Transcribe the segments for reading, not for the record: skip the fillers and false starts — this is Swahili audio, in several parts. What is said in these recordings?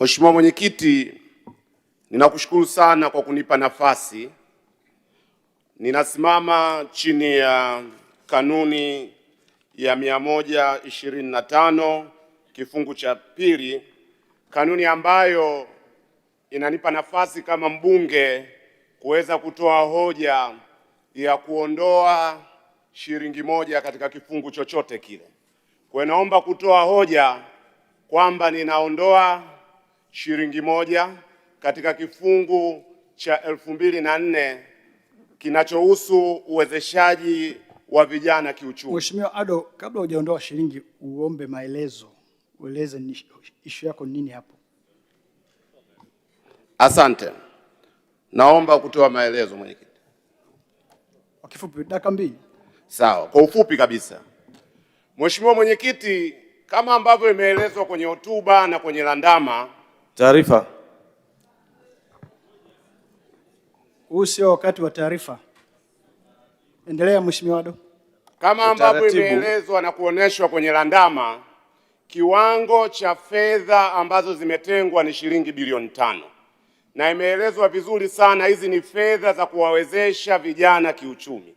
Mheshimiwa Mwenyekiti, ninakushukuru sana kwa kunipa nafasi. Ninasimama chini ya kanuni ya 125 kifungu cha pili, kanuni ambayo inanipa nafasi kama mbunge kuweza kutoa hoja ya kuondoa shilingi moja katika kifungu chochote kile. Kwa hiyo naomba kutoa hoja kwamba ninaondoa shilingi moja katika kifungu cha 2004 kinachohusu uwezeshaji wa vijana kiuchumi. Mheshimiwa Ado, kabla hujaondoa shilingi uombe maelezo, ueleze issue yako nini hapo. Asante. Naomba kutoa maelezo Mwenyekiti. Kwa kifupi, dakika 2. Sawa, kwa ufupi kabisa. Mheshimiwa Mwenyekiti, kama ambavyo imeelezwa kwenye hotuba na kwenye landama. Taarifa. Huu sio wakati wa taarifa. Endelea Mheshimiwa Ado. Kama ambavyo imeelezwa na kuoneshwa kwenye landama, kiwango cha fedha ambazo zimetengwa ni shilingi bilioni 5. Na imeelezwa vizuri sana, hizi ni fedha za kuwawezesha vijana kiuchumi.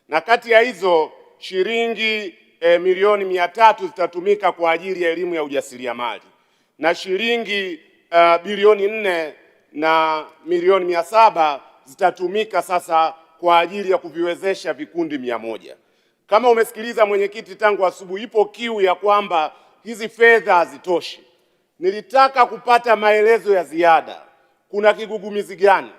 Na kati ya hizo shilingi milioni 300 zitatumika kwa ajili ya elimu ya ujasiriamali. Na shilingi bilioni 4 na milioni 700 zitatumika sasa kwa ajili ya kuviwezesha vikundi 100. Kama umesikiliza Mwenyekiti, tangu asubuhi ipo kiu ya kwamba hizi fedha hazitoshi. Nilitaka kupata maelezo ya ziada. Kuna kigugumizi gani?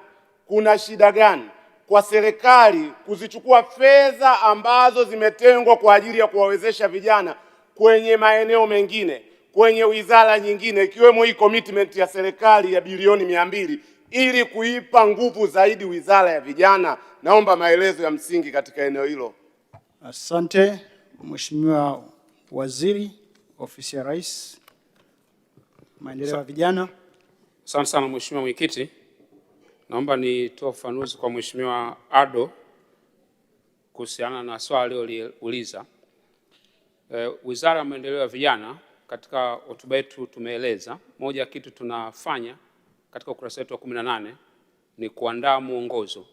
Kuna shida gani kwa serikali kuzichukua fedha ambazo zimetengwa kwa ajili ya kuwawezesha vijana kwenye maeneo mengine, kwenye wizara nyingine, ikiwemo hii commitment ya serikali ya bilioni 200 ili kuipa nguvu zaidi wizara ya vijana? Naomba maelezo ya msingi katika eneo hilo. Asante. Mheshimiwa Waziri, Ofisi ya Rais, Maendeleo ya Vijana. Asante sana Mheshimiwa Mwenyekiti. Naomba nitoe ufafanuzi kwa Mheshimiwa Ado kuhusiana na swali aliloliuliza. Wizara ya Maendeleo ya Vijana, katika hotuba yetu tumeeleza moja ya kitu tunafanya katika ukurasa wetu wa 18 ni kuandaa mwongozo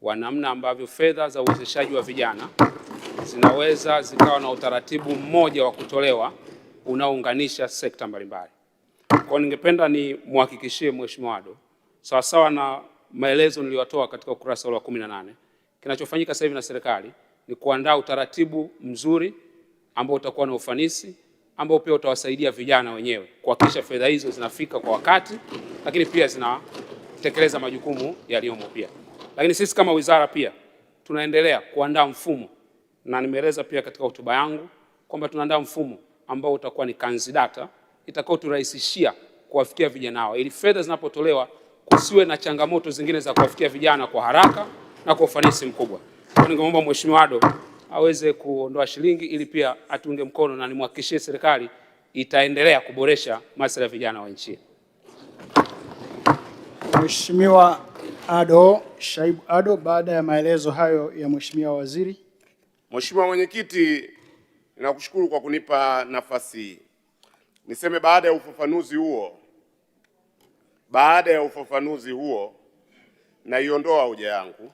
wa namna ambavyo fedha za uwezeshaji wa vijana zinaweza zikawa na utaratibu mmoja wa kutolewa unaounganisha sekta mbalimbali. Kwa ningependa ni muhakikishie Mheshimiwa Ado, sawa na maelezo niliyotoa katika ukurasa wa 18, kinachofanyika sasa hivi na serikali ni kuandaa utaratibu mzuri ambao utakuwa na ufanisi, ambao pia utawasaidia vijana wenyewe kuhakikisha fedha hizo zinafika kwa wakati, lakini pia zinatekeleza majukumu yaliyomo pia. Lakini sisi kama wizara pia tunaendelea kuandaa mfumo, na nimeeleza pia katika hotuba yangu kwamba tunaandaa mfumo ambao utakuwa ni kanzidata itakao turahisishia kuwafikia vijana hao, ili fedha zinapotolewa kusiwe na changamoto zingine za kuwafikia vijana kwa haraka na kwa ufanisi mkubwa. Kwa ningeomba Mheshimiwa Ado aweze kuondoa shilingi ili pia atunge mkono, na nimhakikishie serikali itaendelea kuboresha maslahi ya vijana wa nchi. Mheshimiwa Ado, Shaibu Ado, baada ya maelezo hayo ya Mheshimiwa Waziri. Mheshimiwa Mwenyekiti, ninakushukuru kwa kunipa nafasi hii. Niseme baada ya ufafanuzi huo naiondoa hoja yangu.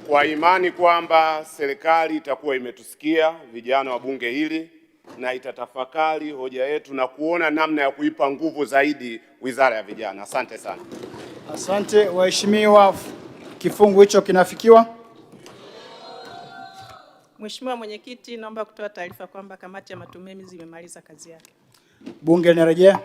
Kwa imani kwamba serikali itakuwa imetusikia vijana wa bunge hili na itatafakari hoja yetu na kuona namna ya kuipa nguvu zaidi wizara ya vijana. Asante sana. Asante waheshimiwa, kifungu hicho kinafikiwa. Mheshimiwa Mwenyekiti, naomba kutoa taarifa kwamba kamati ya matumizi imemaliza kazi yake. Bunge linarejea.